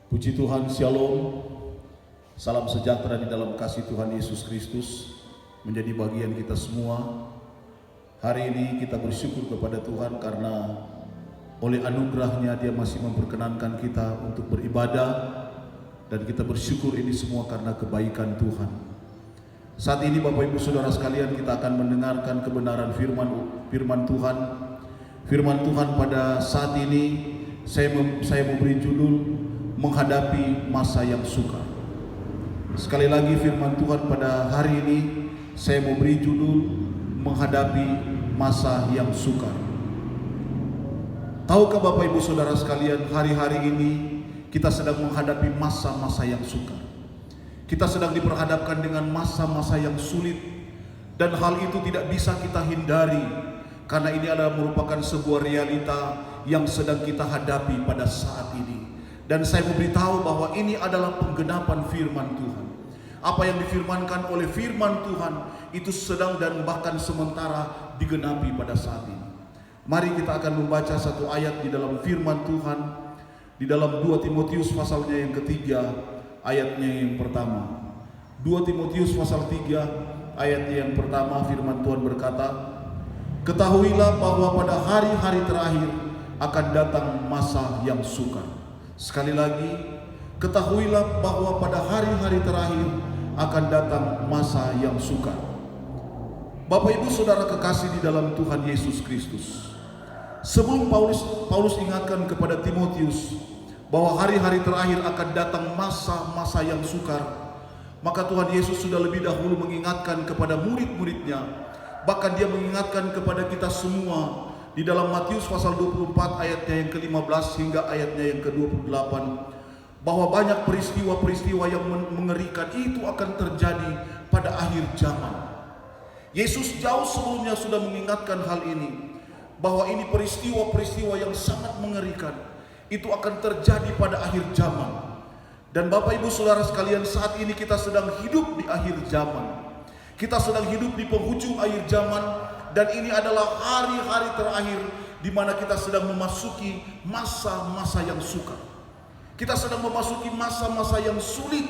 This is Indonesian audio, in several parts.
Puji Tuhan, Shalom. Salam sejahtera di dalam kasih Tuhan Yesus Kristus menjadi bagian kita semua. Hari ini kita bersyukur kepada Tuhan karena oleh anugerahnya Dia masih memperkenankan kita untuk beribadah, dan kita bersyukur ini semua karena kebaikan Tuhan. Saat ini Bapak Ibu Saudara sekalian, kita akan mendengarkan kebenaran firman Tuhan. Firman Tuhan pada saat ini saya memberi judul menghadapi masa yang sukar. Sekali lagi firman Tuhan pada hari ini saya memberi judul menghadapi masa yang sukar. Tahukah Bapak Ibu Saudara sekalian, hari-hari ini kita sedang menghadapi masa-masa yang sukar. Kita sedang diperhadapkan dengan masa-masa yang sulit, dan hal itu tidak bisa kita hindari karena ini adalah merupakan sebuah realita yang sedang kita hadapi pada saat ini. Dan saya memberitahu bahwa ini adalah penggenapan firman Tuhan. Apa yang difirmankan oleh firman Tuhan itu sedang dan bahkan sementara digenapi pada saat ini. Mari kita akan membaca satu ayat di dalam firman Tuhan, di dalam 2 Timotius pasalnya yang ketiga, ayatnya yang pertama. 2 Timotius pasal 3 ayat yang pertama, firman Tuhan berkata, "Ketahuilah bahwa pada hari-hari terakhir akan datang masa yang sukar." Sekali lagi, ketahuilah bahwa pada hari-hari terakhir akan datang masa yang sukar. Bapak Ibu Saudara kekasih di dalam Tuhan Yesus Kristus, sebelum Paulus ingatkan kepada Timotius bahwa hari-hari terakhir akan datang masa-masa yang sukar, maka Tuhan Yesus sudah lebih dahulu mengingatkan kepada murid-muridnya. Bahkan Dia mengingatkan kepada kita semua di dalam Matius pasal 24 ayatnya yang ke-15 hingga ayatnya yang ke-28, bahwa banyak peristiwa-peristiwa yang mengerikan itu akan terjadi pada akhir zaman. Yesus jauh sebelumnya sudah mengingatkan hal ini, bahwa ini peristiwa-peristiwa yang sangat mengerikan itu akan terjadi pada akhir zaman. Dan Bapak Ibu Saudara sekalian, saat ini kita sedang hidup di akhir zaman. Kita sedang hidup di penghujung akhir zaman, dan ini adalah hari-hari terakhir di mana kita sedang memasuki masa-masa yang sukar. Kita sedang memasuki masa-masa yang sulit.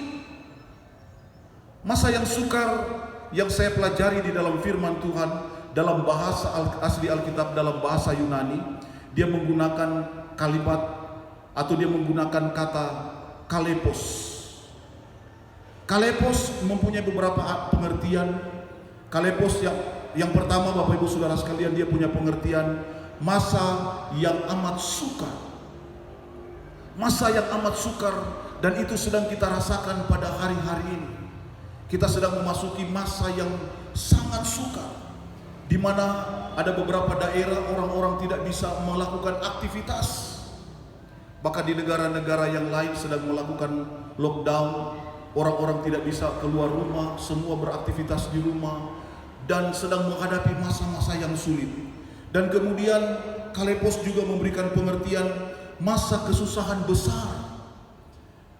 Masa yang sukar yang saya pelajari di dalam firman Tuhan, dalam bahasa asli Alkitab, dalam bahasa Yunani, dia menggunakan kalimat atau dia menggunakan kata kalepos. Kalepos mempunyai beberapa pengertian. Kalepos yang pertama, Bapak Ibu Saudara sekalian, dia punya pengertian masa yang amat sukar. Masa yang amat sukar, dan itu sedang kita rasakan pada hari-hari ini. Kita sedang memasuki masa yang sangat sukar, di mana ada beberapa daerah orang-orang tidak bisa melakukan aktivitas. Bahkan di negara-negara yang lain sedang melakukan lockdown. Orang-orang tidak bisa keluar rumah, semua beraktivitas di rumah, dan sedang menghadapi masa-masa yang sulit. Dan kemudian Kalepos juga memberikan pengertian masa kesusahan besar.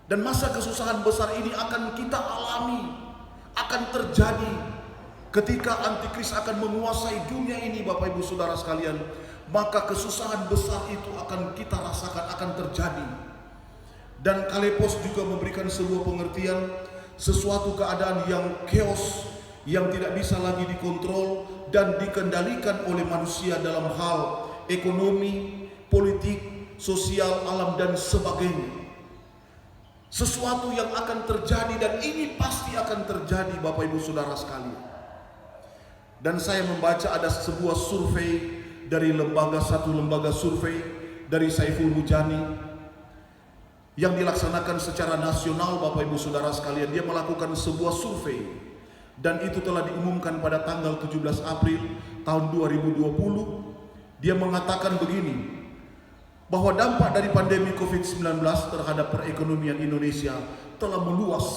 Dan masa kesusahan besar ini akan kita alami, akan terjadi ketika antikris akan menguasai dunia ini, Bapak Ibu Saudara sekalian. Maka kesusahan besar itu akan kita rasakan, akan terjadi. Dan Kalepos juga memberikan sebuah pengertian sesuatu keadaan yang chaos, yang tidak bisa lagi dikontrol dan dikendalikan oleh manusia dalam hal ekonomi, politik, sosial, alam, dan sebagainya. Sesuatu yang akan terjadi, dan ini pasti akan terjadi, Bapak Ibu Saudara sekalian. Dan saya membaca ada sebuah survei dari satu lembaga survei dari Saiful Mujani yang dilaksanakan secara nasional, Bapak Ibu Saudara sekalian. Dia melakukan sebuah survei, dan itu telah diumumkan pada tanggal 17 April tahun 2020. Dia mengatakan begini, bahwa dampak dari pandemi COVID-19 terhadap perekonomian Indonesia telah meluas.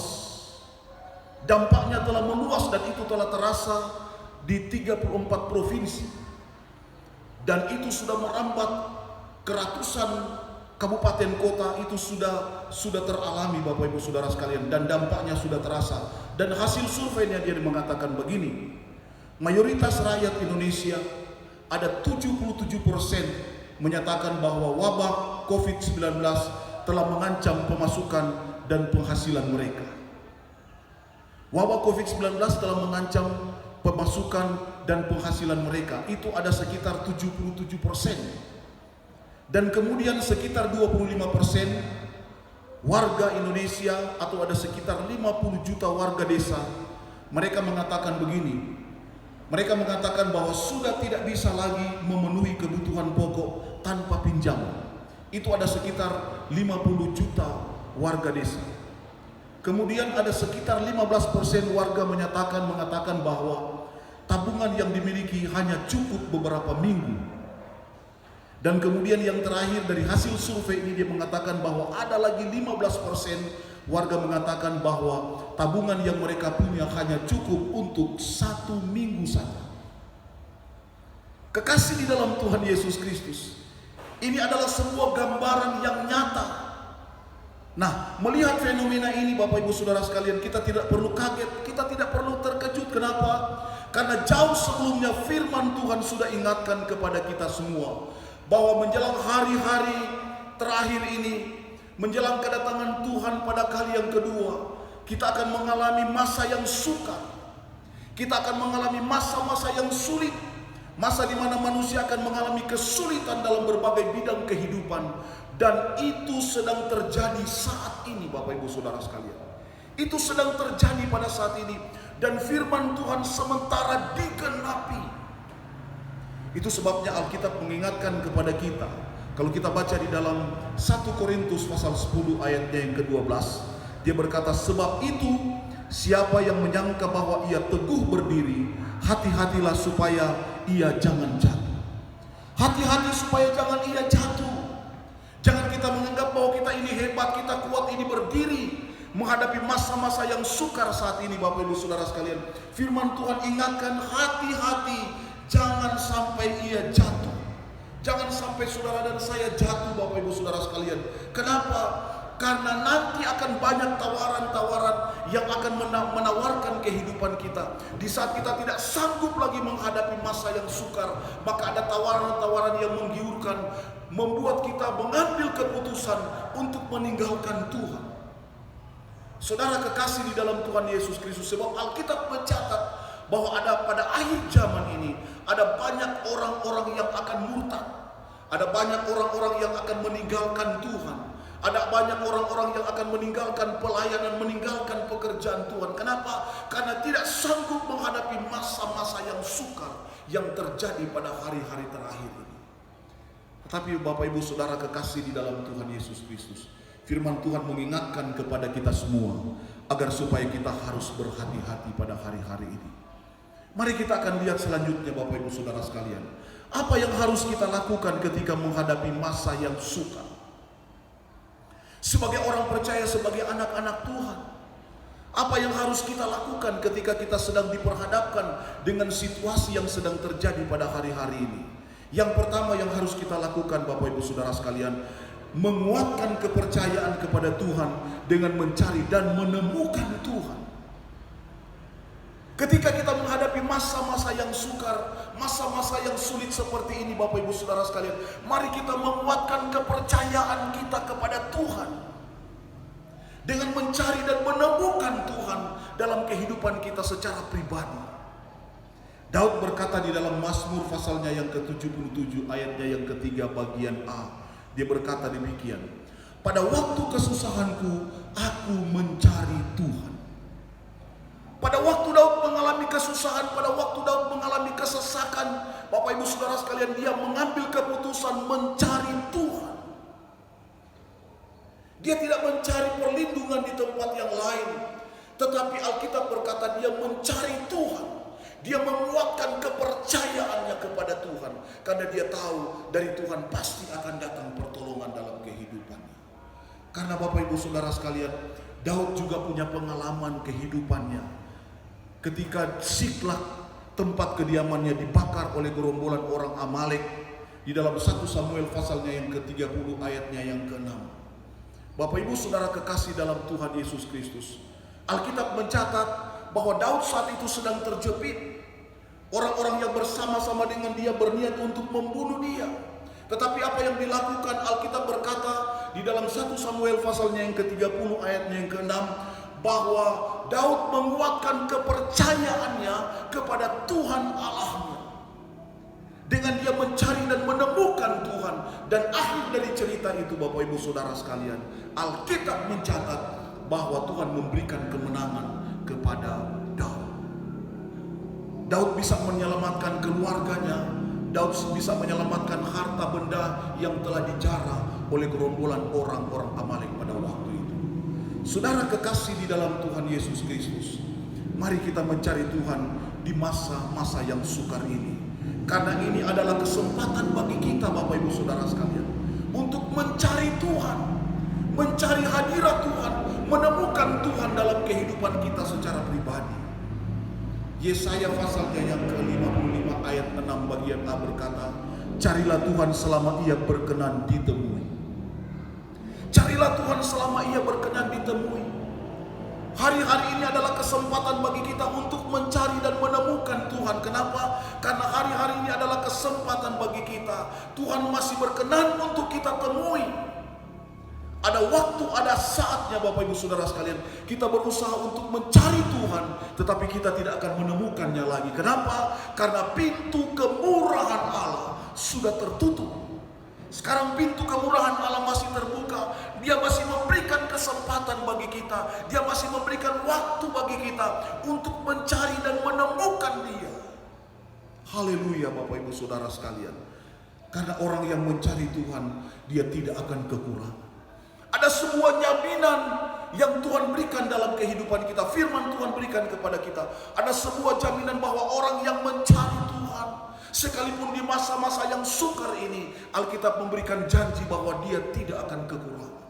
Dampaknya telah meluas, dan itu telah terasa di 34 provinsi. Dan itu sudah merambat ke ratusan kabupaten kota, itu sudah teralami, Bapak Ibu Saudara sekalian, dan dampaknya sudah terasa. Dan hasil surveinya dia mengatakan begini, mayoritas rakyat Indonesia, ada 77% menyatakan bahwa wabah COVID-19 telah mengancam pemasukan dan penghasilan mereka. Wabah COVID-19 telah mengancam pemasukan dan penghasilan mereka. Itu ada sekitar 77%. Dan kemudian sekitar 25% warga Indonesia atau ada sekitar 50 juta warga desa, mereka mengatakan begini. Mereka mengatakan bahwa sudah tidak bisa lagi memenuhi kebutuhan pokok tanpa pinjaman. Itu ada sekitar 50 juta warga desa. Kemudian ada sekitar 15% warga mengatakan bahwa tabungan yang dimiliki hanya cukup beberapa minggu. Dan kemudian yang terakhir dari hasil survei ini dia mengatakan bahwa ada lagi 15% warga mengatakan bahwa tabungan yang mereka punya hanya cukup untuk 1 minggu saja. Kekasih di dalam Tuhan Yesus Kristus, ini adalah sebuah gambaran yang nyata. Nah, melihat fenomena ini Bapak Ibu Saudara sekalian, kita tidak perlu kaget, kita tidak perlu terkejut. Kenapa? Karena jauh sebelumnya firman Tuhan sudah ingatkan kepada kita semua bahwa menjelang hari-hari terakhir ini, menjelang kedatangan Tuhan pada kali yang kedua, kita akan mengalami masa yang sukar. Kita akan mengalami masa-masa yang sulit, masa di mana manusia akan mengalami kesulitan dalam berbagai bidang kehidupan. Dan itu sedang terjadi saat ini Bapak Ibu Saudara sekalian. Itu sedang terjadi pada saat ini. Dan firman Tuhan sementara digenapi. Itu sebabnya Alkitab mengingatkan kepada kita. Kalau kita baca di dalam 1 Korintus pasal 10 ayatnya yang ke-12, dia berkata, sebab itu siapa yang menyangka bahwa ia teguh berdiri, hati-hatilah supaya ia jangan jatuh. Hati-hati supaya jangan ia jatuh. Jangan kita menganggap bahwa kita ini hebat, kita kuat, ini berdiri menghadapi masa-masa yang sukar saat ini Bapak Ibu Saudara sekalian. Firman Tuhan ingatkan, hati-hati, jangan sampai ia jatuh. Jangan sampai saudara dan saya jatuh Bapak Ibu Saudara sekalian. Kenapa? Karena nanti akan banyak tawaran-tawaran yang akan menawarkan kehidupan kita. Di saat kita tidak sanggup lagi menghadapi masa yang sukar, maka ada tawaran-tawaran yang menggiurkan, membuat kita mengambil keputusan untuk meninggalkan Tuhan. Saudara kekasih di dalam Tuhan Yesus Kristus, sebab Alkitab mencatat bahwa ada pada akhir zaman ini ada banyak orang-orang yang akan murtad. Ada banyak orang-orang yang akan meninggalkan Tuhan. Ada banyak orang-orang yang akan meninggalkan pelayanan, meninggalkan pekerjaan Tuhan. Kenapa? Karena tidak sanggup menghadapi masa-masa yang sukar yang terjadi pada hari-hari terakhir ini. Tetapi Bapak Ibu Saudara kekasih di dalam Tuhan Yesus Kristus, firman Tuhan mengingatkan kepada kita semua agar supaya kita harus berhati-hati pada hari-hari ini. Mari kita akan lihat selanjutnya Bapak Ibu Saudara sekalian, apa yang harus kita lakukan ketika menghadapi masa yang sukar. Sebagai orang percaya, sebagai anak-anak Tuhan, apa yang harus kita lakukan ketika kita sedang diperhadapkan dengan situasi yang sedang terjadi pada hari-hari ini? Yang pertama yang harus kita lakukan Bapak Ibu Saudara sekalian, menguatkan kepercayaan kepada Tuhan dengan mencari dan menemukan Tuhan. Ketika kita menghadapi masa-masa yang sukar, masa-masa yang sulit seperti ini Bapak Ibu Saudara sekalian, mari kita menguatkan kepercayaan kita kepada Tuhan dengan mencari dan menemukan Tuhan dalam kehidupan kita secara pribadi. Daud berkata di dalam Mazmur pasalnya yang ke-77 ayatnya yang ketiga bagian A, dia berkata demikian, pada waktu kesusahanku aku mencari Tuhan. Pada waktu Daud mengalami kesusahan, pada waktu Daud mengalami kesesakan, Bapak Ibu Saudara sekalian, dia mengambil keputusan mencari Tuhan. Dia tidak mencari perlindungan di tempat yang lain, tetapi Alkitab berkata dia mencari Tuhan. Dia menguatkan kepercayaannya kepada Tuhan, karena dia tahu dari Tuhan pasti akan datang pertolongan dalam kehidupannya. Karena Bapak Ibu Saudara sekalian, Daud juga punya pengalaman kehidupannya. Ketika Siklag, tempat kediamannya, dibakar oleh gerombolan orang Amalek, di dalam 1 Samuel pasalnya yang ke-30 ayatnya yang ke-6. Bapak Ibu Saudara kekasih dalam Tuhan Yesus Kristus, Alkitab mencatat bahwa Daud saat itu sedang terjepit. Orang-orang yang bersama-sama dengan dia berniat untuk membunuh dia. Tetapi apa yang dilakukan? Alkitab berkata di dalam 1 Samuel pasalnya yang ke-30 ayatnya yang ke-6 bahwa Daud menguatkan kepercayaannya kepada Tuhan Allahnya. Dengan dia mencari dan menemukan Tuhan. Dan akhir dari cerita itu Bapak Ibu Saudara sekalian, Alkitab mencatat bahwa Tuhan memberikan kemenangan kepada Daud. Daud bisa menyelamatkan keluarganya. Daud bisa menyelamatkan harta benda yang telah dijarah oleh gerombolan orang-orang Amalek pada waktu itu. Saudara kekasih di dalam Tuhan Yesus Kristus, mari kita mencari Tuhan di masa-masa yang sukar ini. Karena ini adalah kesempatan bagi kita Bapak Ibu Saudara sekalian untuk mencari Tuhan, mencari hadirat Tuhan, menemukan Tuhan dalam kehidupan kita secara pribadi. Yesaya pasalnya yang ke-55 ayat 6 bagian A berkata, carilah Tuhan selama ia berkenan ditemui. Carilah Tuhan selama ia berkenan ditemui. Hari-hari ini adalah kesempatan bagi kita untuk mencari dan menemukan Tuhan. Kenapa? Karena hari-hari ini adalah kesempatan bagi kita. Tuhan masih berkenan untuk kita temui. Ada waktu, ada saatnya Bapak Ibu Saudara sekalian, kita berusaha untuk mencari Tuhan, tetapi kita tidak akan menemukannya lagi. Kenapa? Karena pintu kemurahan Allah sudah tertutup. Sekarang pintu kemurahan Allah masih terbuka. Dia masih memberikan kesempatan bagi kita. Dia masih memberikan waktu bagi kita untuk mencari dan menemukan Dia. Haleluya Bapak Ibu Saudara sekalian. Karena orang yang mencari Tuhan, dia tidak akan kekurangan. Ada sebuah jaminan yang Tuhan berikan dalam kehidupan kita. Firman Tuhan berikan kepada kita. Ada sebuah jaminan bahwa orang yang mencari Tuhan, sekalipun di masa-masa yang sukar ini, Alkitab memberikan janji bahwa dia tidak akan kekurangan.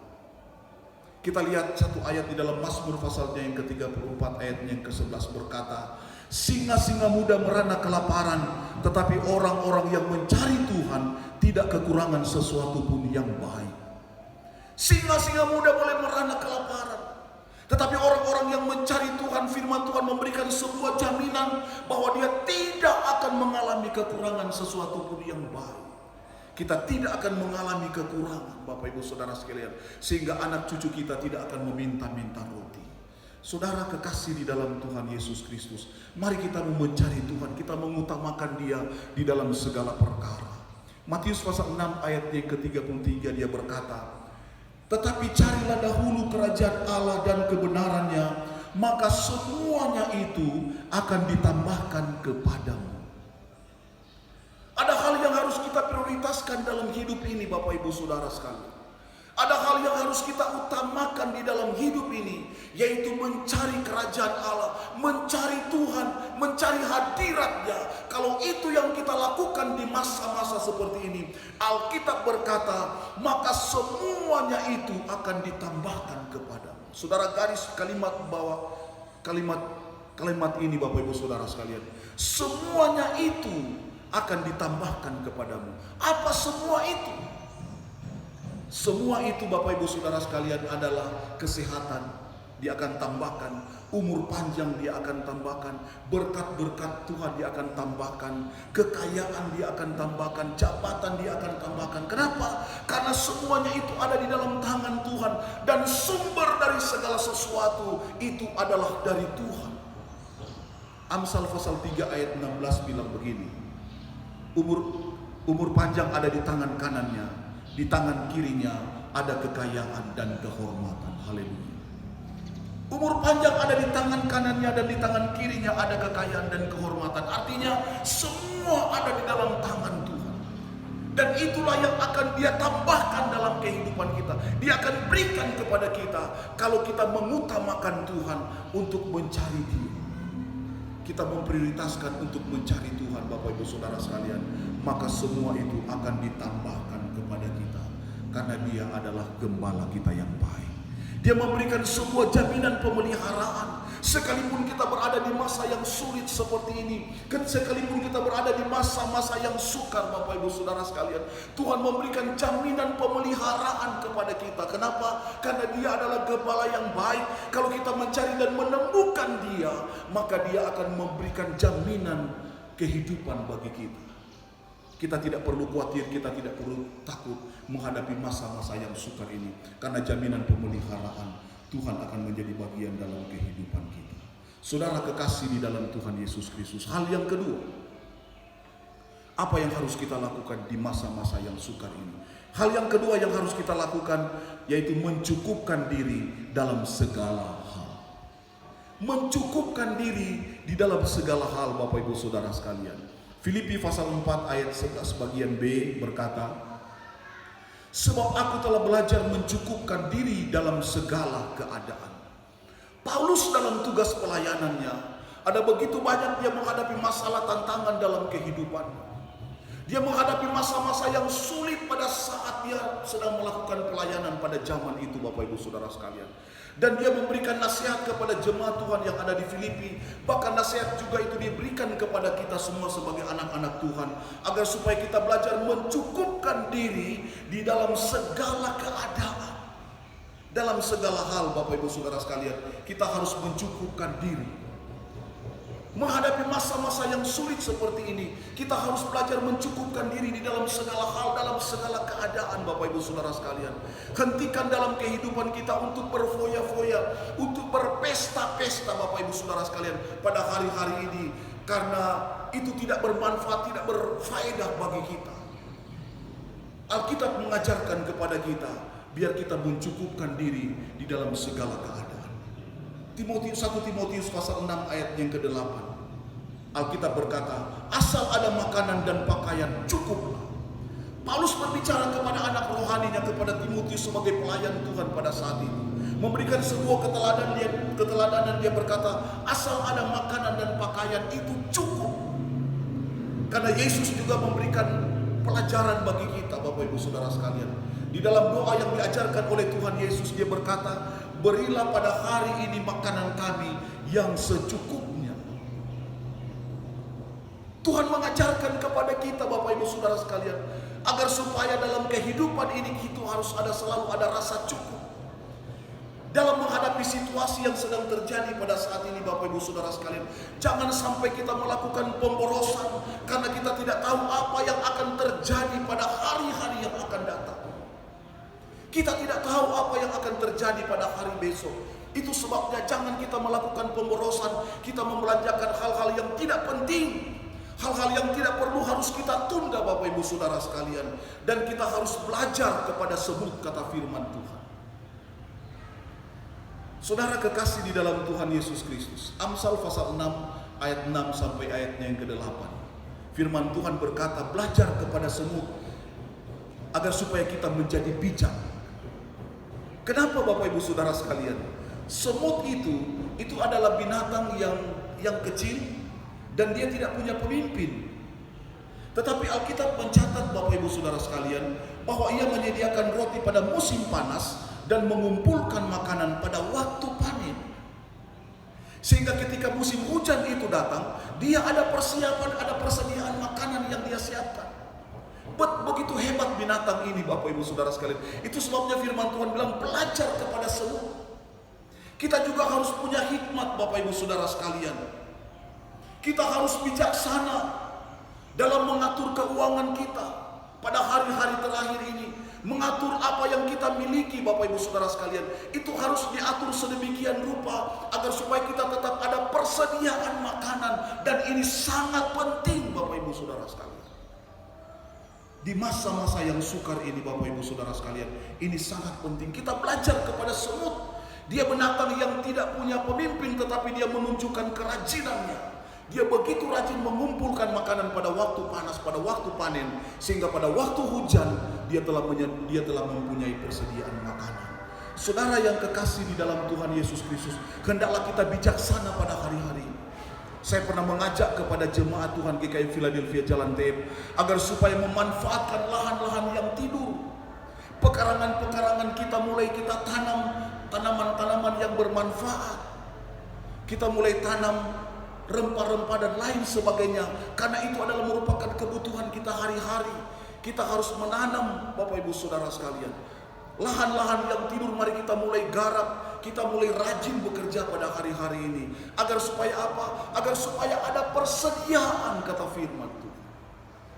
Kita lihat satu ayat di dalam Mazmur pasalnya yang ke-34 ayatnya yang ke-11 berkata, singa-singa muda merana kelaparan, tetapi orang-orang yang mencari Tuhan tidak kekurangan sesuatu pun yang baik. Singa-singa muda boleh merana kelaparan, tetapi orang-orang yang mencari Tuhan, firman Tuhan memberikan sebuah jaminan bahwa dia tidak akan mengalami kekurangan sesuatu pun yang baik. Kita tidak akan mengalami kekurangan Bapak Ibu Saudara sekalian, sehingga anak cucu kita tidak akan meminta-minta roti. Saudara kekasih di dalam Tuhan Yesus Kristus, mari kita mencari Tuhan, kita mengutamakan Dia di dalam segala perkara. Matius pasal 6 ayat yang ke-33 dia berkata, tetapi carilah dahulu kerajaan Allah dan kebenarannya, maka semuanya itu akan ditambahkan kepadamu. Ada hal yang harus kita prioritaskan dalam hidup ini Bapak Ibu Saudara sekalian. Ada hal yang harus kita utamakan di dalam hidup ini, yaitu mencari kerajaan Allah, mencari Tuhan, mencari hadirat-Nya. Kalau itu yang kita lakukan di masa-masa seperti ini, Alkitab berkata, maka semuanya itu akan ditambahkan kepadamu. Saudara garis kalimat bawah kalimat ini Bapak Ibu Saudara sekalian. Semuanya itu akan ditambahkan kepadamu. Apa semua itu? Semua itu Bapak Ibu Saudara sekalian adalah kesehatan, dia akan tambahkan, umur panjang dia akan tambahkan, berkat-berkat Tuhan dia akan tambahkan, kekayaan dia akan tambahkan, jabatan dia akan tambahkan. Kenapa? Karena semuanya itu ada di dalam tangan Tuhan, dan sumber dari segala sesuatu itu adalah dari Tuhan. Amsal pasal 3 ayat 16 bilang begini, umur panjang ada di tangan kanannya, di tangan kirinya ada kekayaan dan kehormatan. Haleluya. Umur panjang ada di tangan kanannya dan di tangan kirinya ada kekayaan dan kehormatan. Artinya semua ada di dalam tangan Tuhan. Dan itulah yang akan Dia tambahkan dalam kehidupan kita. Dia akan berikan kepada kita kalau kita mengutamakan Tuhan untuk mencari Dia. Kita memprioritaskan untuk mencari Tuhan Bapak Ibu Saudara sekalian, maka semua itu akan ditambahkan kepada kita, karena Dia adalah gembala kita yang baik. Dia memberikan sebuah jaminan pemeliharaan. Sekalipun kita berada di masa yang sulit seperti ini, sekalipun kita berada di masa-masa yang sukar Bapak Ibu Saudara sekalian, Tuhan memberikan jaminan pemeliharaan kepada kita. Kenapa? Karena Dia adalah gembala yang baik. Kalau kita mencari dan menemukan Dia, maka Dia akan memberikan jaminan kehidupan bagi kita. Kita tidak perlu khawatir, kita tidak perlu takut menghadapi masa-masa yang sukar ini. Karena jaminan pemeliharaan Tuhan akan menjadi bagian dalam kehidupan kita. Saudara kekasih di dalam Tuhan Yesus Kristus. Hal yang kedua, apa yang harus kita lakukan di masa-masa yang sukar ini? Hal yang kedua yang harus kita lakukan yaitu mencukupkan diri dalam segala hal. Mencukupkan diri di dalam segala hal, Bapak Ibu Saudara sekalian. Filipi pasal 4 ayat 11 bagian B berkata, sebab aku telah belajar mencukupkan diri dalam segala keadaan. Paulus dalam tugas pelayanannya, ada begitu banyak dia menghadapi masalah tantangan dalam kehidupannya. Dia menghadapi masa-masa yang sulit pada saat dia sedang melakukan pelayanan pada zaman itu, Bapak Ibu Saudara sekalian. Dan dia memberikan nasihat kepada jemaat Tuhan yang ada di Filipi. Bahkan nasihat juga itu diberikan kepada kita semua sebagai anak-anak Tuhan, agar supaya kita belajar mencukupkan diri di dalam segala keadaan. Dalam segala hal, Bapak Ibu Saudara sekalian, kita harus mencukupkan diri. Menghadapi masa-masa yang sulit seperti ini, kita harus belajar mencukupkan diri di dalam segala hal, dalam segala keadaan, Bapak Ibu Saudara sekalian. Hentikan dalam kehidupan kita untuk berfoya-foya, untuk berpesta-pesta, Bapak Ibu Saudara sekalian, pada hari-hari ini, karena itu tidak bermanfaat, tidak berfaedah bagi kita. Alkitab mengajarkan kepada kita, biar kita mencukupkan diri di dalam segala keadaan. 1 Timotius pasal 6 ayat yang ke-8. Alkitab berkata, asal ada makanan dan pakaian cukuplah. Paulus berbicara kepada anak rohaninya, kepada Timotius sebagai pelayan Tuhan pada saat itu. Memberikan sebuah keteladanan, dia berkata, asal ada makanan dan pakaian itu cukup. Karena Yesus juga memberikan pelajaran bagi kita, Bapak Ibu Saudara sekalian. Di dalam doa yang diajarkan oleh Tuhan Yesus, dia berkata, berilah pada hari ini makanan kami yang secukupnya. Tuhan mengajarkan kepada kita, Bapak Ibu Saudara sekalian, agar supaya dalam kehidupan ini kita harus selalu ada rasa cukup. Dalam menghadapi situasi yang sedang terjadi pada saat ini, Bapak Ibu Saudara sekalian, jangan sampai kita melakukan pemborosan karena kita tidak tahu apa yang akan terjadi pada hari-hari yang akan datang. Kita tidak tahu apa yang akan terjadi pada hari besok. Itu sebabnya jangan kita melakukan pemborosan, kita membelanjakan hal-hal yang tidak penting, hal-hal yang tidak perlu harus kita tunda, Bapak Ibu Saudara sekalian. Dan kita harus belajar kepada semut kata firman Tuhan. Saudara kekasih di dalam Tuhan Yesus Kristus, Amsal pasal 6 ayat 6 sampai ayatnya yang ke-8. Firman Tuhan berkata, belajar kepada semut agar supaya kita menjadi bijak. Kenapa Bapak Ibu Saudara sekalian? Semut itu adalah binatang yang kecil dan dia tidak punya pemimpin. Tetapi Alkitab mencatat, Bapak Ibu Saudara sekalian, bahwa ia menyediakan roti pada musim panas dan mengumpulkan makanan pada waktu panen. Sehingga ketika musim hujan itu datang, dia ada persiapan, ada persediaan makanan yang dia siapkan. Begitu hebat binatang ini, Bapak Ibu Saudara sekalian. Itu sebabnya firman Tuhan bilang, belajar kepada semut. Kita juga harus punya hikmat, Bapak Ibu Saudara sekalian. Kita harus bijaksana dalam mengatur keuangan kita pada hari-hari terakhir ini. Mengatur apa yang kita miliki, Bapak Ibu Saudara sekalian, itu harus diatur sedemikian rupa agar supaya kita tetap ada persediaan makanan. Dan ini sangat penting, Bapak Ibu Saudara sekalian. Di masa-masa yang sukar ini, Bapak Ibu Saudara sekalian, ini sangat penting. Kita belajar kepada semut. Dia binatang yang tidak punya pemimpin, tetapi dia menunjukkan kerajinannya. Dia begitu rajin mengumpulkan makanan pada waktu panas, pada waktu panen, sehingga pada waktu hujan dia telah mempunyai persediaan makanan. Saudara yang kekasih di dalam Tuhan Yesus Kristus, hendaklah kita bijaksana pada hari-hari ini. Saya pernah mengajak kepada jemaat Tuhan GKI Philadelphia Jalan TM agar supaya memanfaatkan lahan-lahan yang tidur. Pekarangan-pekarangan kita mulai kita tanam tanaman-tanaman yang bermanfaat. Kita mulai tanam rempah-rempah dan lain sebagainya, karena itu adalah merupakan kebutuhan kita hari-hari. Kita harus menanam, Bapak Ibu Saudara sekalian. Lahan-lahan yang tidur mari kita mulai garap, kita mulai rajin bekerja pada hari-hari ini. Agar supaya apa? Agar supaya ada persediaan, kata firman Tuhan.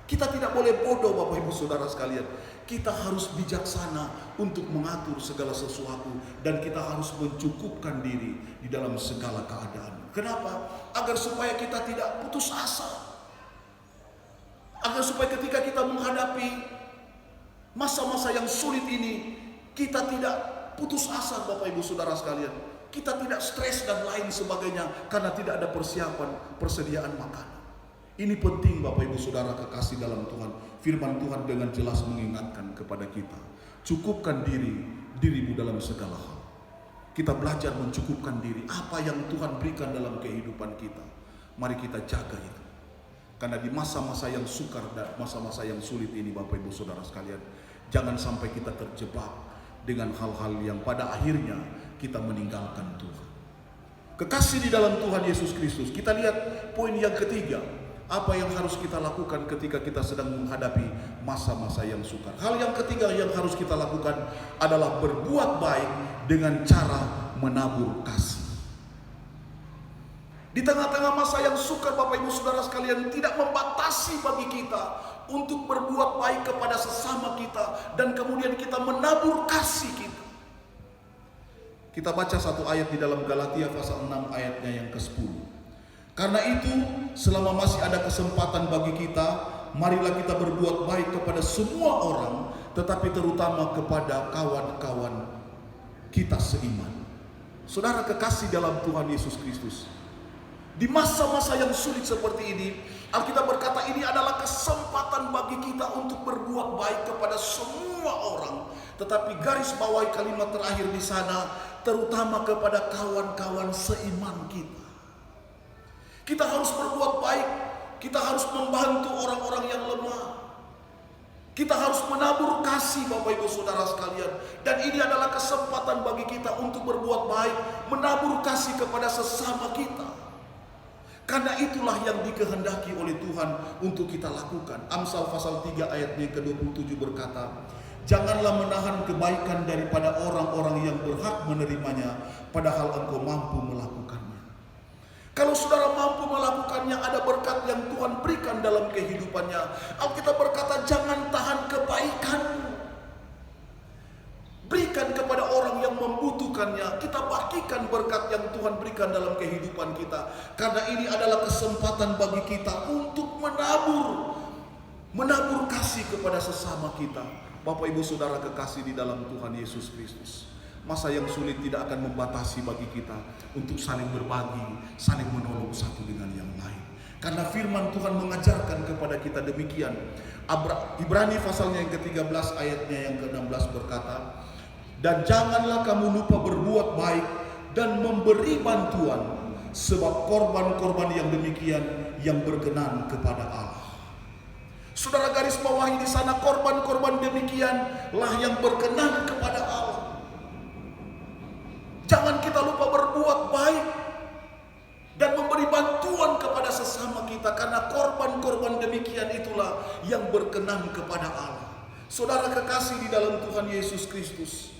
Kita tidak boleh bodoh Bapak Ibu Saudara sekalian. Kita harus bijaksana untuk mengatur segala sesuatu. Dan kita harus mencukupkan diri di dalam segala keadaan. Kenapa? Agar supaya kita tidak putus asa. Agar supaya ketika kita menghadapi masa-masa yang sulit ini, kita tidak putus asa Bapak Ibu Saudara sekalian. Kita tidak stres dan lain sebagainya karena tidak ada persiapan, persediaan makanan. Ini penting Bapak Ibu Saudara kekasih dalam Tuhan. Firman Tuhan dengan jelas mengingatkan kepada kita. Cukupkan dirimu dalam segala hal. Kita belajar mencukupkan diri. Apa yang Tuhan berikan dalam kehidupan kita, mari kita jaga itu. Karena di masa-masa yang sukar dan masa-masa yang sulit ini Bapak Ibu Saudara sekalian, jangan sampai kita terjebak dengan hal-hal yang pada akhirnya kita meninggalkan Tuhan. Kekasih di dalam Tuhan Yesus Kristus, kita lihat poin yang ketiga. Apa yang harus kita lakukan ketika kita sedang menghadapi masa-masa yang sukar? Hal yang ketiga yang harus kita lakukan adalah berbuat baik dengan cara menabur kasih. Di tengah-tengah masa yang sukar Bapak Ibu Saudara sekalian, tidak membatasi bagi kita untuk berbuat baik kepada sesama kita dan kemudian kita menabur kasih kita. Kita baca satu ayat di dalam Galatia pasal 6 ayatnya yang ke-10. Karena itu, selama masih ada kesempatan bagi kita, marilah kita berbuat baik kepada semua orang, tetapi terutama kepada kawan-kawan kita seiman. Saudara kekasih dalam Tuhan Yesus Kristus, di masa-masa yang sulit seperti ini, Alkitab berkata ini adalah kesempatan bagi kita untuk berbuat baik kepada semua orang. Tetapi garis bawahi kalimat terakhir di sana, terutama kepada kawan-kawan seiman kita. Kita harus berbuat baik, kita harus membantu orang-orang yang lemah. Kita harus menabur kasih Bapak Ibu Saudara sekalian. Dan ini adalah kesempatan bagi kita untuk berbuat baik, menabur kasih kepada sesama kita. Karena itulah yang dikehendaki oleh Tuhan untuk kita lakukan. Amsal pasal 3 ayatnya ke-27 berkata, janganlah menahan kebaikan daripada orang-orang yang berhak menerimanya, padahal engkau mampu melakukannya. Kalau saudara mampu melakukannya, ada berkat yang Tuhan berikan dalam kehidupannya. Alkitab berkata, jangan tahan kebaikanmu. Berikan kepada orang yang membutuhkannya. Kita bagikan berkat yang Tuhan berikan dalam kehidupan kita. Karena ini adalah kesempatan bagi kita untuk menabur kasih kepada sesama kita. Bapak Ibu Saudara kekasih di dalam Tuhan Yesus Kristus. Masa yang sulit tidak akan membatasi bagi kita untuk saling berbagi, saling menolong satu dengan yang lain. Karena firman Tuhan mengajarkan kepada kita demikian. Ibrani pasalnya yang ke-13 ayatnya yang ke-16 berkata, dan janganlah kamu lupa berbuat baik dan memberi bantuan, sebab korban-korban yang demikian yang berkenan kepada Allah. Saudara garis bawahi di sana, korban-korban demikianlah yang berkenan kepada Allah. Jangan kita lupa berbuat baik dan memberi bantuan kepada sesama kita, karena korban-korban demikian itulah yang berkenan kepada Allah. Saudara kekasih di dalam Tuhan Yesus Kristus,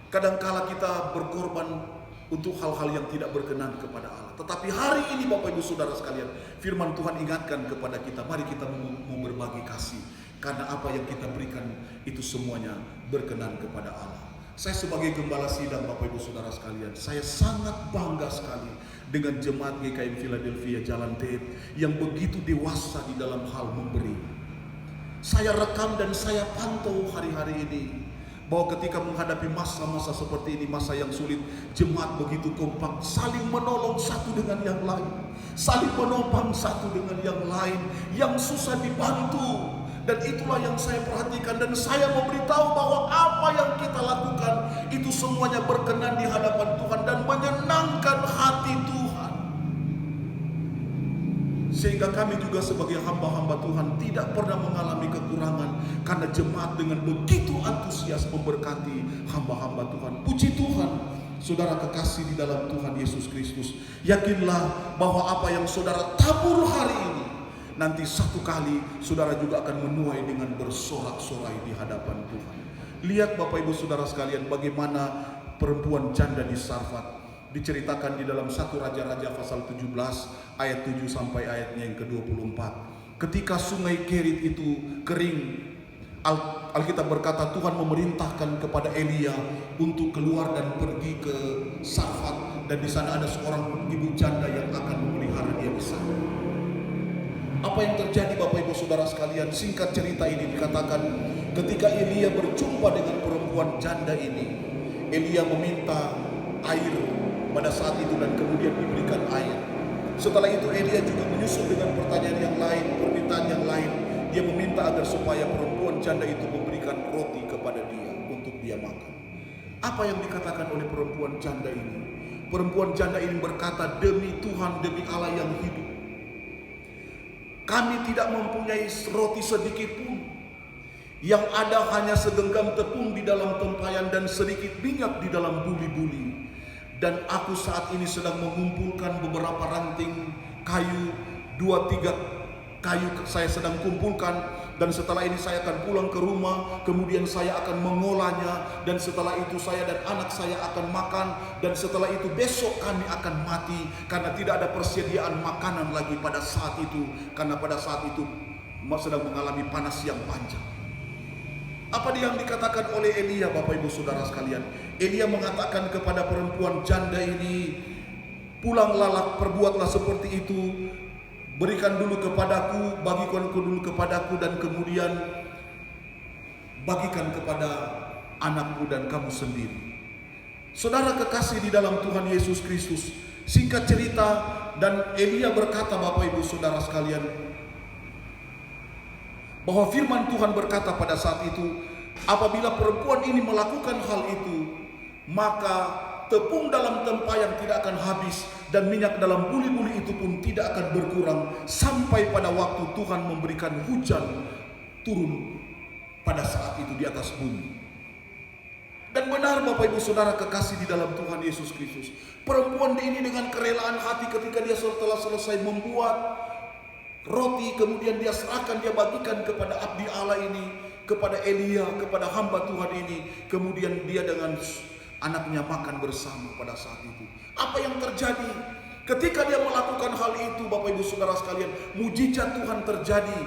kadangkala kita berkorban untuk hal-hal yang tidak berkenan kepada Allah. Tetapi hari ini Bapak Ibu Saudara sekalian, firman Tuhan ingatkan kepada kita, mari kita mau berbagi kasih, karena apa yang kita berikan itu semuanya berkenan kepada Allah. Saya sebagai gembala sidang Bapak Ibu Saudara sekalian, saya sangat bangga sekali dengan jemaat GKM Philadelphia Jalan Tet yang begitu dewasa di dalam hal memberi. Saya rekam dan saya pantau hari-hari ini bahwa ketika menghadapi masa-masa seperti ini, masa yang sulit, jemaat begitu kompak, saling menolong satu dengan yang lain, saling menopang satu dengan yang lain, yang susah dibantu. Dan itulah yang saya perhatikan, dan saya memberitahu bahwa apa yang kita lakukan itu semuanya berkenan di hadapan Tuhan dan menyenangkan hati Tuhan. Sehingga kami juga sebagai hamba-hamba Tuhan tidak pernah mengalami kekurangan, karena jemaat dengan begitu antusias memberkati hamba-hamba Tuhan. Puji Tuhan. Saudara kekasih di dalam Tuhan Yesus Kristus, yakinlah bahwa apa yang saudara tabur hari ini, nanti satu kali saudara juga akan menuai dengan bersorak-sorai di hadapan Tuhan. Lihat Bapak Ibu Saudara sekalian, bagaimana perempuan janda di Sarfat diceritakan di dalam 1 Raja-Raja pasal 17 ayat 7 sampai ayatnya yang ke-24. ketika sungai Kerit itu kering, Alkitab berkata Tuhan memerintahkan kepada Elia untuk keluar dan pergi ke Sarfat, dan di sana ada seorang ibu janda yang akan memelihara dia di sana. Apa yang terjadi Bapak Ibu Saudara sekalian? Singkat cerita ini dikatakan ketika Elia berjumpa dengan perempuan janda ini, Elia meminta air pada saat itu dan kemudian diberikan air. Setelah itu Elia juga menyusul dengan pertanyaan yang lain, permintaan yang lain. Dia meminta agar supaya perempuan janda itu memberikan roti kepada dia untuk dia makan. Apa yang dikatakan oleh perempuan janda ini? Perempuan janda ini berkata, demi Tuhan, demi Allah yang hidup, kami tidak mempunyai roti sedikit pun. Yang ada hanya segenggam tepung di dalam tempayan dan sedikit minyak di dalam buli-buli. Dan aku saat ini sedang mengumpulkan beberapa ranting kayu, 2-3 kayu saya sedang kumpulkan, dan setelah ini saya akan pulang ke rumah, kemudian saya akan mengolahnya, dan setelah itu saya dan anak saya akan makan, dan setelah itu besok kami akan mati karena tidak ada persediaan makanan lagi pada saat itu, karena pada saat itu sedang mengalami panas yang panjang. Apa yang dikatakan oleh Elia Bapak Ibu Saudara sekalian? Elia mengatakan kepada perempuan janda ini, pulanglah, perbuatlah seperti itu, berikan dulu kepadaku, bagikan dulu kepadaku, dan kemudian bagikan kepada anakmu dan kamu sendiri. Saudara kekasih di dalam Tuhan Yesus Kristus, singkat cerita, dan Elia berkata Bapak Ibu Saudara sekalian, bahwa firman Tuhan berkata pada saat itu, apabila perempuan ini melakukan hal itu, maka tepung dalam tempayan tidak akan habis, dan minyak dalam buli-buli itu pun tidak akan berkurang, sampai pada waktu Tuhan memberikan hujan turun pada saat itu di atas bumi. Dan benar Bapak Ibu Saudara kekasih di dalam Tuhan Yesus Kristus, perempuan ini dengan kerelaan hati ketika dia setelah selesai membuat roti, kemudian dia serahkan, dia bagikan kepada abdi Allah ini, kepada Elia, kepada hamba Tuhan ini, kemudian dia dengan anaknya makan bersama pada saat itu. Apa yang terjadi? Ketika dia melakukan hal itu Bapak Ibu Saudara sekalian, mujizat Tuhan terjadi.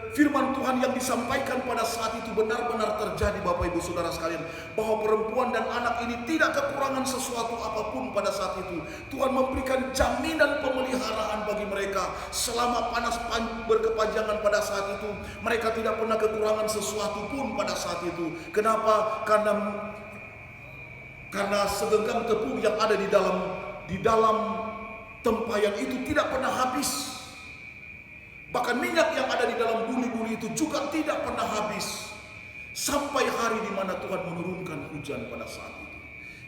Firman Tuhan yang disampaikan pada saat itu benar-benar terjadi Bapak Ibu Saudara sekalian, bahwa perempuan dan anak ini tidak kekurangan sesuatu apapun pada saat itu. Tuhan memberikan jaminan pemeliharaan bagi mereka selama panas berkepanjangan pada saat itu. Mereka tidak pernah kekurangan sesuatu pun pada saat itu. Kenapa? Karena segenggam tepung yang ada di dalam tempayan itu tidak pernah habis. Bahkan minyak yang ada di dalam buli-buli itu juga tidak pernah habis, sampai hari di mana Tuhan menurunkan hujan pada saat itu.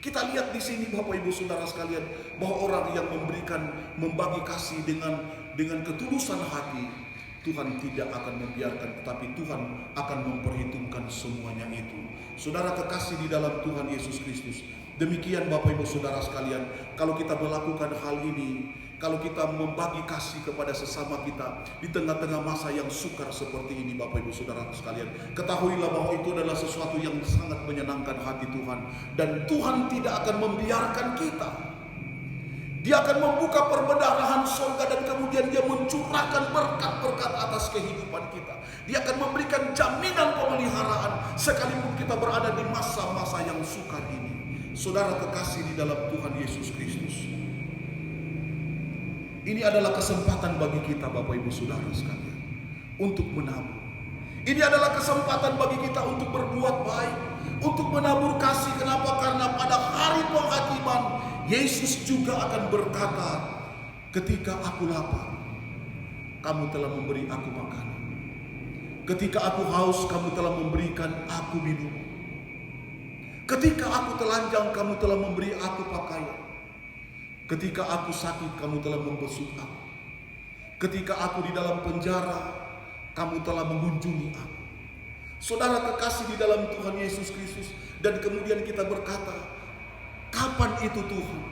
Kita lihat di sini Bapak Ibu Saudara sekalian, bahwa orang yang membagi kasih dengan ketulusan hati, Tuhan tidak akan membiarkan, tetapi Tuhan akan memperhitungkan semuanya itu. Saudara kekasih di dalam Tuhan Yesus Kristus, demikian Bapak Ibu Saudara sekalian, kalau kita melakukan hal ini, kalau kita membagi kasih kepada sesama kita di tengah-tengah masa yang sukar seperti ini Bapak Ibu Saudara sekalian, ketahuilah bahwa itu adalah sesuatu yang sangat menyenangkan hati Tuhan. Dan Tuhan tidak akan membiarkan kita. Dia akan membuka perbedarahan surga, dan kemudian dia mencurahkan berkat-berkat atas kehidupan kita. Dia akan memberikan jaminan pemeliharaan sekalipun kita berada di masa-masa yang sukar ini. Saudara kekasih di dalam Tuhan Yesus Kristus, ini adalah kesempatan bagi kita Bapak Ibu Saudara sekalian untuk menabur. Ini adalah kesempatan bagi kita untuk berbuat baik, untuk menabur kasih. Kenapa? Karena pada hari penghakiman Yesus juga akan berkata, ketika aku lapar, kamu telah memberi aku makanan. Ketika aku haus, kamu telah memberikan aku minum. Ketika aku telanjang, kamu telah memberi aku pakaian. Ketika aku sakit, kamu telah membesuk aku. Ketika aku di dalam penjara, kamu telah mengunjungi aku. Saudara kekasih di dalam Tuhan Yesus Kristus, dan kemudian kita berkata, kapan itu Tuhan?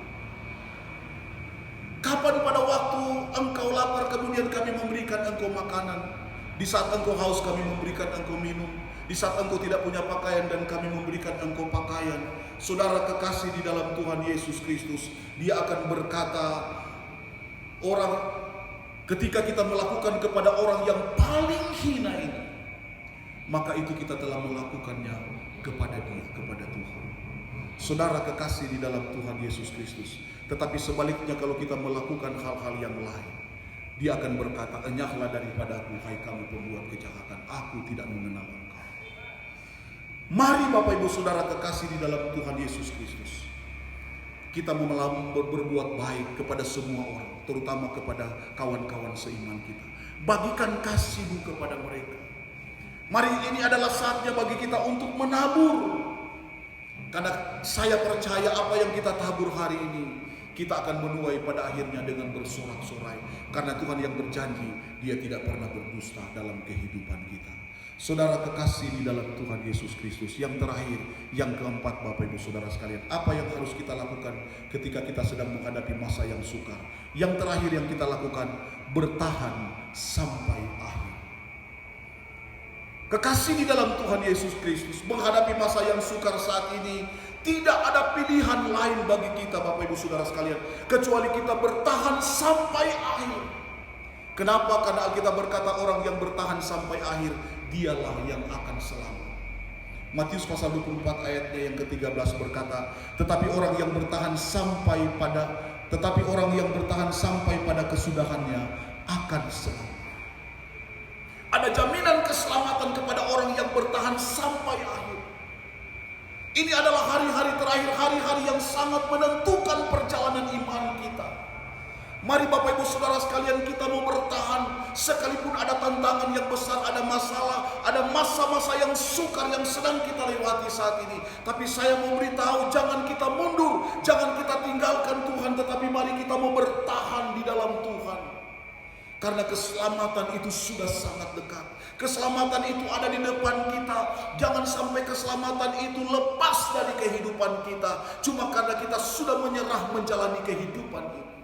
Kapan pada waktu engkau lapar, kemudian kami memberikan engkau makanan? Di saat engkau haus, kami memberikan engkau minum. Di saat engkau tidak punya pakaian, dan kami memberikan engkau pakaian. Saudara kekasih di dalam Tuhan Yesus Kristus, Dia akan berkata, orang ketika kita melakukan kepada orang yang paling hina ini, maka itu kita telah melakukannya kepada Dia, kepada Tuhan. Saudara kekasih di dalam Tuhan Yesus Kristus. Tetapi sebaliknya kalau kita melakukan hal-hal yang lain, Dia akan berkata, enyahlah daripadaku, hai kamu pembuat kejahatan, aku tidak mengenal engkau. Mari Bapak Ibu Saudara kekasih di dalam Tuhan Yesus Kristus, kita berbuat baik kepada semua orang, terutama kepada kawan-kawan seiman kita. Bagikan kasih-Mu kepada mereka. Mari, ini adalah saatnya bagi kita untuk menabur. Karena saya percaya apa yang kita tabur hari ini, kita akan menuai pada akhirnya dengan bersorak-sorai. Karena Tuhan yang berjanji, Dia tidak pernah berdusta dalam kehidupan kita. Saudara kekasih di dalam Tuhan Yesus Kristus. Yang terakhir, yang keempat Bapak Ibu Saudara sekalian, apa yang harus kita lakukan ketika kita sedang menghadapi masa yang sukar? Yang terakhir yang kita lakukan, bertahan sampai akhir. Kekasih di dalam Tuhan Yesus Kristus, menghadapi masa yang sukar saat ini, tidak ada pilihan lain bagi kita Bapak Ibu Saudara sekalian, kecuali kita bertahan sampai akhir. Kenapa? Karena Alkitab berkata orang yang bertahan sampai akhir, dialah yang akan selamat. Matius pasal 24 ayatnya yang ke-13 berkata, tetapi orang yang bertahan sampai pada kesudahannya akan selamat. Ada jaminan keselamatan kepada orang yang bertahan sampai akhir. Ini adalah hari-hari terakhir, hari-hari yang sangat menentukan perjalanan iman kita. Mari Bapak Ibu Saudara sekalian, kita mau bertahan sekalipun ada tantangan yang besar, ada masalah, ada masa-masa yang sukar yang sedang kita lewati saat ini. Tapi saya mau beritahu, jangan kita mundur, jangan kita tinggalkan Tuhan, tetapi mari kita mau bertahan di dalam Tuhan. Karena keselamatan itu sudah sangat dekat. Keselamatan itu ada di depan kita. Jangan sampai keselamatan itu lepas dari kehidupan kita cuma karena kita sudah menyerah menjalani kehidupan ini.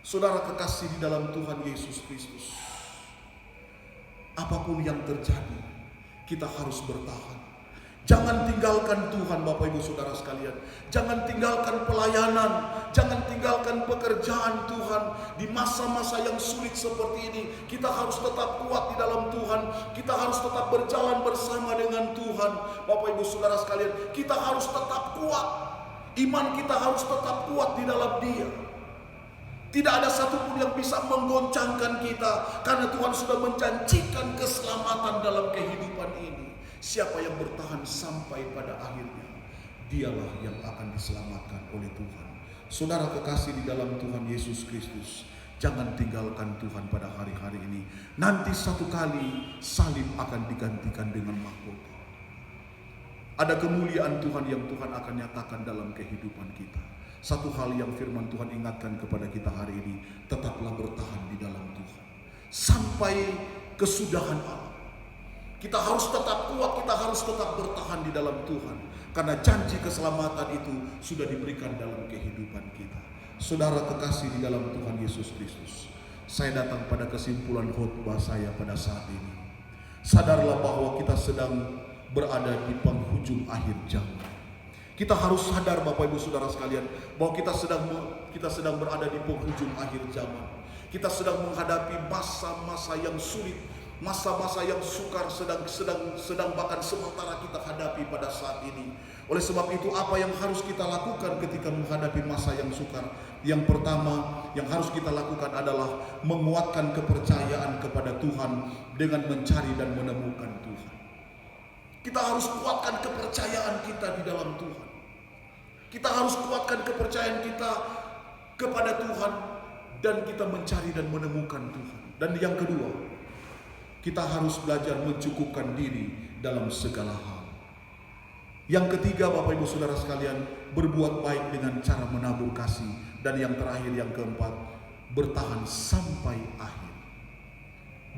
Saudara kekasih di dalam Tuhan Yesus Kristus, apapun yang terjadi, kita harus bertahan. Jangan tinggalkan Tuhan Bapak Ibu Saudara sekalian. Jangan tinggalkan pelayanan. Jangan tinggalkan pekerjaan Tuhan. Di masa-masa yang sulit seperti ini, kita harus tetap kuat di dalam Tuhan. Kita harus tetap berjalan bersama dengan Tuhan. Bapak Ibu Saudara sekalian, kita harus tetap kuat. Iman kita harus tetap kuat di dalam Dia. Tidak ada satupun yang bisa menggoncangkan kita, karena Tuhan sudah menjanjikan keselamatan dalam kehidupan ini. Siapa yang bertahan sampai pada akhirnya, dialah yang akan diselamatkan oleh Tuhan. Saudara kekasih di dalam Tuhan Yesus Kristus, jangan tinggalkan Tuhan pada hari-hari ini. Nanti satu kali salib akan digantikan dengan mahkota. Ada kemuliaan Tuhan yang Tuhan akan nyatakan dalam kehidupan kita. Satu hal yang firman Tuhan ingatkan kepada kita hari ini, tetaplah bertahan di dalam Tuhan sampai kesudahan Allah. Kita harus tetap kuat, kita harus tetap bertahan di dalam Tuhan. Karena janji keselamatan itu sudah diberikan dalam kehidupan kita. Saudara kekasih di dalam Tuhan Yesus Kristus, saya datang pada kesimpulan khotbah saya pada saat ini. Sadarlah bahwa kita sedang berada di penghujung akhir zaman. Kita harus sadar Bapak Ibu Saudara sekalian, bahwa kita sedang berada di penghujung akhir zaman. Kita sedang menghadapi masa-masa yang sulit, masa-masa yang sukar sedang bahkan sementara kita hadapi pada saat ini. Oleh sebab itu, apa yang harus kita lakukan ketika menghadapi masa yang sukar? Yang pertama yang harus kita lakukan adalah menguatkan kepercayaan kepada Tuhan dengan mencari dan menemukan Tuhan. Kita harus kuatkan kepercayaan kita di dalam Tuhan. Kita harus kuatkan kepercayaan kita kepada Tuhan, dan kita mencari dan menemukan Tuhan. Dan yang kedua, kita harus belajar mencukupkan diri dalam segala hal. Yang ketiga Bapak Ibu Saudara sekalian, berbuat baik dengan cara menabur kasih. Dan yang terakhir, yang keempat, bertahan sampai akhir.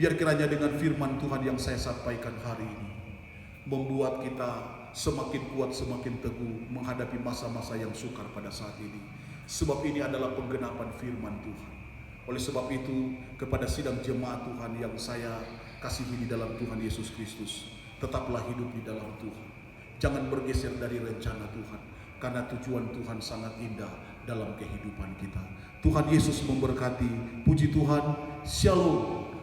Biar kiranya dengan firman Tuhan yang saya sampaikan hari ini membuat kita semakin kuat, semakin teguh menghadapi masa-masa yang sukar pada saat ini. Sebab ini adalah penggenapan firman Tuhan. Oleh sebab itu, kepada sidang jemaat Tuhan yang saya kasihi di dalam Tuhan Yesus Kristus, tetaplah hidup di dalam Tuhan. Jangan bergeser dari rencana Tuhan, karena tujuan Tuhan sangat indah dalam kehidupan kita. Tuhan Yesus memberkati. Puji Tuhan. Shalom.